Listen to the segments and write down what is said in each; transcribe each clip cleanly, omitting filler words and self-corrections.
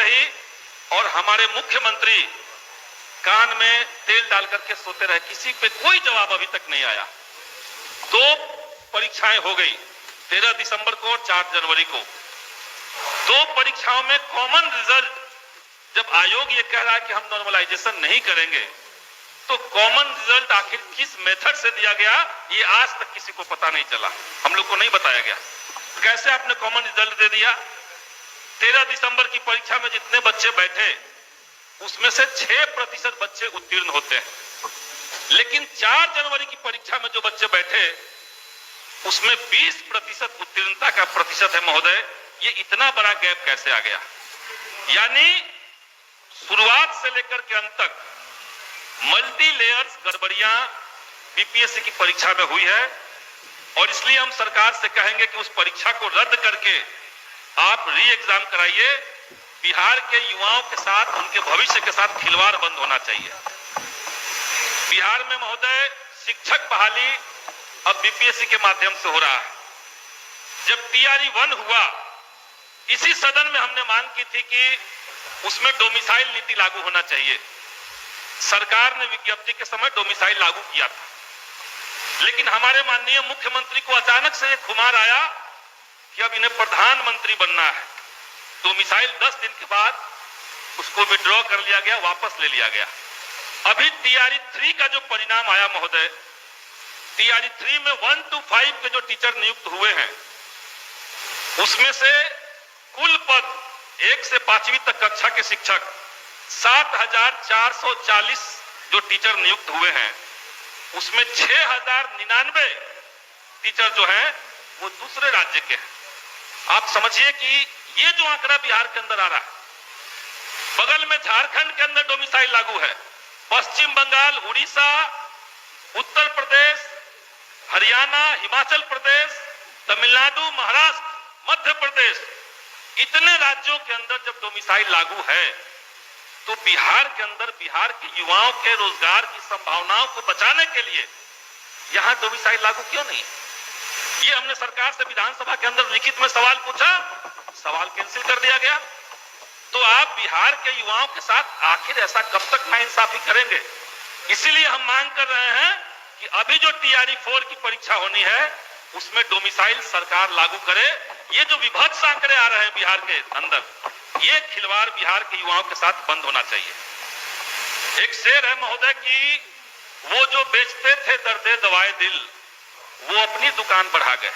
रही और हमारे मुख्यमंत्री कान में तेल डाल करके सोते रहे, किसी पे कोई जवाब अभी तक नहीं आया। 2 परीक्षाएं हो गई, 13 दिसंबर को और 4 जनवरी को। 2 परीक्षाओं में कॉमन रिजल्ट, जब आयोग ये कह रहा है कि हम नॉर्मलाइजेशन नहीं करेंगे, तो कॉमन रिजल्ट आखिर किस मेथड से दिया गया ये आज तक किसी को पता नहीं चला, हम लोग को नहीं बताया गया। कैसे आपने कॉमन रिजल्ट दे दिया? 13 दिसंबर की परीक्षा में जितने बच्चे बैठे उसमें से 6% बच्चे उत्तीर्ण होते हैं, लेकिन 4 जनवरी की परीक्षा में जो बच्चे बैठे उसमें 20% उत्तीर्णता का प्रतिशत है। महोदय, ये इतना बड़ा गैप कैसे आ गया? यानी शुरुआत से लेकर के अंत तक मल्टी लेयर्स गड़बड़ियां बीपीएससी की परीक्षा में हुई है, और इसलिए हम सरकार से कहेंगे कि उस परीक्षा को रद्द करके आप री एग्जाम कराइए। बिहार के युवाओं के साथ, उनके भविष्य के साथ खिलवाड़ बंद होना चाहिए। बिहार में महोदय शिक्षक बहाली अब बीपीएससी के माध्यम से हो रहा है। जब टीआरई 1 हुआ, इसी सदन में हमने मांग की थी कि उसमें डोमिसाइल नीति लागू होना चाहिए। सरकार ने विज्ञप्ति के समय डोमिसाइल लागू किया था, लेकिन हमारे माननीय मुख्यमंत्री को अचानक से एक खुमार आया कि अब इन्हें प्रधानमंत्री बनना है। डोमिसाइल 10 दिन के बाद उसको विड्रॉ कर लिया गया, वापस ले लिया गया। अभी टीआरई 3 का जो परिणाम आया महोदय, टीआरई 3 में 1 to 5 के जो टीचर नियुक्त हुए हैं, उसमें से कुल पद 1 से 5वीं तक कक्षा के शिक्षक 7,440 जो टीचर नियुक्त हुए हैं, उसमें 6,099 टीचर जो हैं वो दूसरे राज्य के हैं। आप समझिए कि ये जो आंकड़ा बिहार के अंदर आ रहा है, बगल में झारखंड के अंदर डोमिसाइल लागू है, पश्चिम बंगाल, उड़ीसा, उत्तर प्रदेश, हरियाणा, हिमाचल प्रदेश, तमिलनाडु, महाराष्ट्र, मध्य प्रदेश, इतने राज्यों के अंदर जब डोमिसाइल लागू है, तो बिहार के अंदर बिहार के युवाओं के रोजगार की संभावनाओं को बचाने के लिए यहां डोमिसाइल लागू क्यों नहीं? ये हमने सरकार से विधानसभा के अंदर लिखित में सवाल पूछा, सवाल कैंसिल कर दिया गया। तो आप बिहार के युवाओं के साथ आखिर ऐसा कब तक नाइंसाफी करेंगे? इसीलिए हम मांग कर रहे हैं कि अभी जो टीआरई 4 की परीक्षा होनी है उसमें डोमिसाइल सरकार लागू करे। ये जो विभत्स आंकड़े आ रहे हैं बिहार के अंदर, ये खिलवाड़ बिहार के युवाओं के साथ बंद होना चाहिए। एक शेर है महोदय कि वो जो बेचते थे दर्दे दवाए दिल, वो अपनी दुकान बढ़ा गए।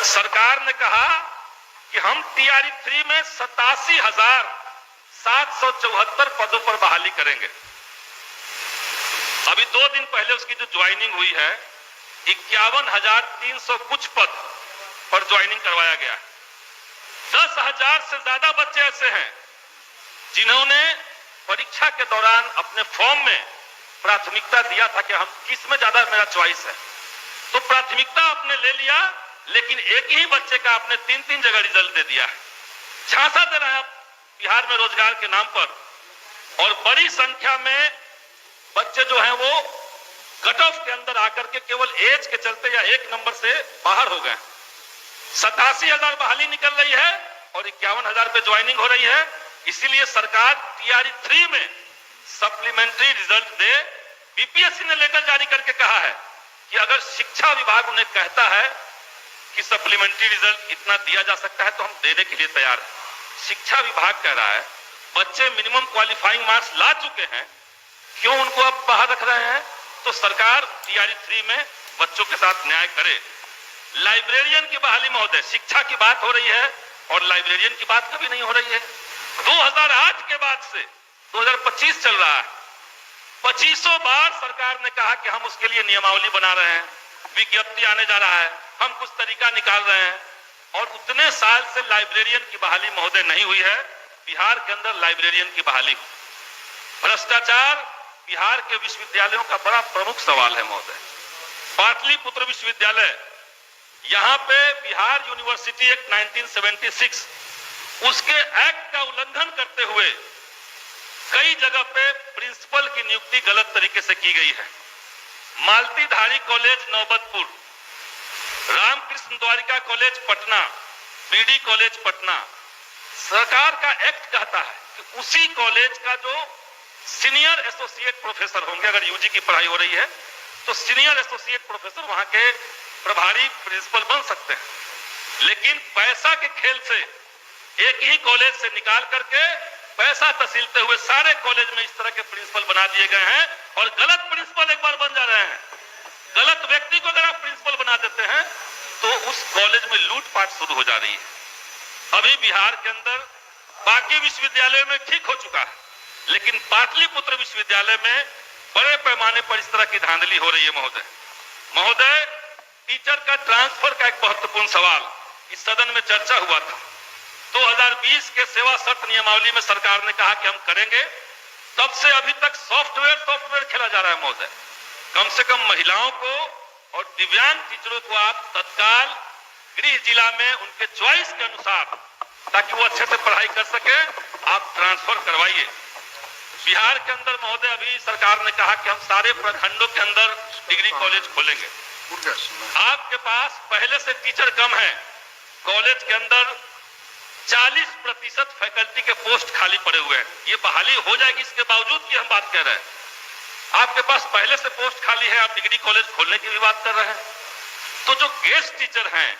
सरकार ने कहा कि हम टीआरई 3 में 87,774 पदों पर बहाली करेंगे। अभी 2 दिन पहले उसकी जो ज्वाइनिंग हुई है, 51,300 कुछ पद पर ज्वाइनिंग करवाया गया। 10,000 से ज्यादा बच्चे ऐसे हैं जिन्होंने परीक्षा के दौरान अपने फॉर्म में प्राथमिकता दिया था कि हम किस में ज्यादा मेरा चॉइस है, तो प्राथमिकता आपने ले लिया, लेकिन एक ही बच्चे का आपने 3-3 जगह रिजल्ट दे दिया है। झांसा दे रहे हैं बिहार में रोजगार के नाम पर, और बड़ी संख्या में बच्चे जो हैं वो कट ऑफ के अंदर आकर के केवल एज के चलते या 1 नंबर से बाहर हो गए। 87,000 बहाली निकल रही है और 51,000 पे ज्वाइनिंग हो रही है। इसीलिए सरकार टीआरई 3 में सप्लीमेंट्री रिजल्ट दे। बीपीएससी ने लेटर जारी करके कहा है कि अगर शिक्षा विभाग उन्हें कहता है कि सप्लीमेंट्री रिजल्ट इतना दिया जा सकता है तो हम देने के लिए तैयार हैं। शिक्षा विभाग कह रहा है बच्चे मिनिमम क्वालिफाइंग मार्क्स ला चुके हैं, क्यों उनको अब बाहर रख रहे हैं? तो सरकार टीआरई 3 में बच्चों के साथ न्याय करे। लाइब्रेरियन की बहाली महोदय, शिक्षा की बात हो रही है और लाइब्रेरियन की बात कभी नहीं हो रही है। 2008 के बाद से 2025 चल रहा है, 2500 बार सरकार ने कहा कि हम उसके लिए नियमावली बना रहे हैं, विज्ञप्ति आने जा रहा है, हम कुछ तरीका निकाल रहे हैं, और उतने साल से लाइब्रेरियन की बहाली महोदय नहीं हुई है। बिहार के अंदर लाइब्रेरियन की बहाली, भ्रष्टाचार बिहार के विश्वविद्यालयों का बड़ा प्रमुख सवाल है महोदय। पाटलिपुत्र विश्वविद्यालय, यहां पे बिहार यूनिवर्सिटी एक्ट 1976 उसके एक्ट का उल्लंघन करते हुए कई जगह पे प्रिंसिपल की नियुक्ति गलत तरीके से की गई है। Maltidhari college Naubatpur, Ramkrishna Dwarika college Patna, BD college Patna, सरकार का एक्ट कहता है कि उसी कॉलेज का जो सीनियर एसोसिएट प्रोफेसर होंगे, अगर यूजी की पढ़ाई हो रही है तो सीनियर एसोसिएट प्रोफेसर वहां के प्रभारी प्रिंसिपल बन सकते हैं। लेकिन पैसा के खेल से एक ही कॉलेज से निकाल करके पैसा तसीलते हुए सारे कॉलेज में इस तरह के प्रिंसिपल बना दिए गए हैं और गलत प्रिंसिपल एक बार बन जा रहे हैं। गलत व्यक्ति को अगर आप प्रिंसिपल बना देते हैं तो उस कॉलेज में लूटपाट शुरू हो जा रही है। अभी बिहार के अंदर बाकी विश्वविद्यालयों में ठीक हो चुका है, लेकिन पाटलिपुत्र विश्वविद्यालय में बड़े पैमाने पर इस तरह की धांधली हो रही है। महोदय, टीचर का ट्रांसफर का एक महत्वपूर्ण सवाल इस सदन में चर्चा हुआ था। 2020 के सेवा शर्त नियमावली में सरकार ने कहा कि हम करेंगे, तब से अभी तक सॉफ्टवेयर खेला जा रहा है। महोदय, कम से कम महिलाओं को और दिव्यांग टीचरों को आप तत्काल गृह जिला में उनके चॉइस के अनुसार, ताकि वो अच्छे से पढ़ाई कर सके, आप ट्रांसफर करवाइए। बिहार के अंदर महोदय अभी सरकार ने कहा कि हम सारे प्रखंडों के अंदर डिग्री कॉलेज खोलेंगे। आपके पास पहले से टीचर कम है, कॉलेज के अंदर 40% फैकल्टी के पोस्ट खाली पड़े हुए हैं। ये बहाली हो जाएगी इसके बावजूद कि हम बात कर रहे हैं। आपके पास पहले से पोस्ट खाली है, आप डिग्री कॉलेज खोलने की भी बात कर रहे हैं। तो जो गेस्ट टीचर हैं,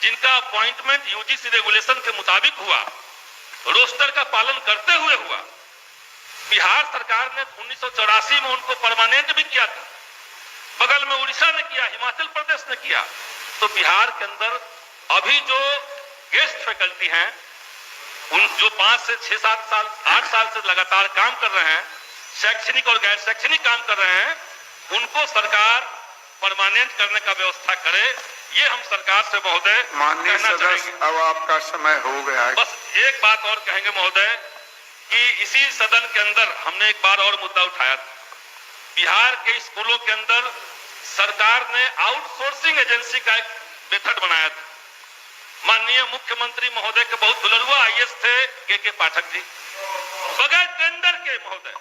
जिनका अपॉइंटमेंट यूजीसी रेगुलेशन के मुताबिक हुआ, रोस्टर का पालन करते हुए हुआ, बिहार सरकार ने 1984 में उनको परमानेंट भी किया था, बगल में उड़ीसा ने किया, हिमाचल प्रदेश ने किया। तो बिहार के अंदर अभी जो गेस्ट फैकल्टी हैं, उन जो 5 से 6, 7 साल, 8 साल से लगातार काम कर रहे हैं, शैक्षणिक और गैर शैक्षणिक काम कर रहे हैं, उनको सरकार परमानेंट करने का व्यवस्था करे। ये हम सरकार से महोदय माननीय सदस्य, अब आपका समय हो गया है। बस एक बात और कहेंगे महोदय कि इसी सदन के अंदर हमने एक बार और मुद्दा उठाया था। बिहार के स्कूलों के अंदर सरकार ने आउटसोर्सिंग एजेंसी का एक मेथड बनाया था। माननीय मुख्यमंत्री महोदय के बहुत दुलरुआ आईएएस थे के पाठक जी, बगैर टेंडर के महोदय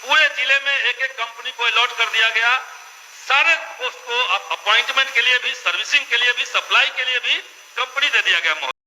पूरे जिले में एक कंपनी को अलॉट कर दिया गया। सारे पोस्ट को अपॉइंटमेंट के लिए भी, सर्विसिंग के लिए भी, सप्लाई के लिए भी कंपनी दे दिया गया महोदय।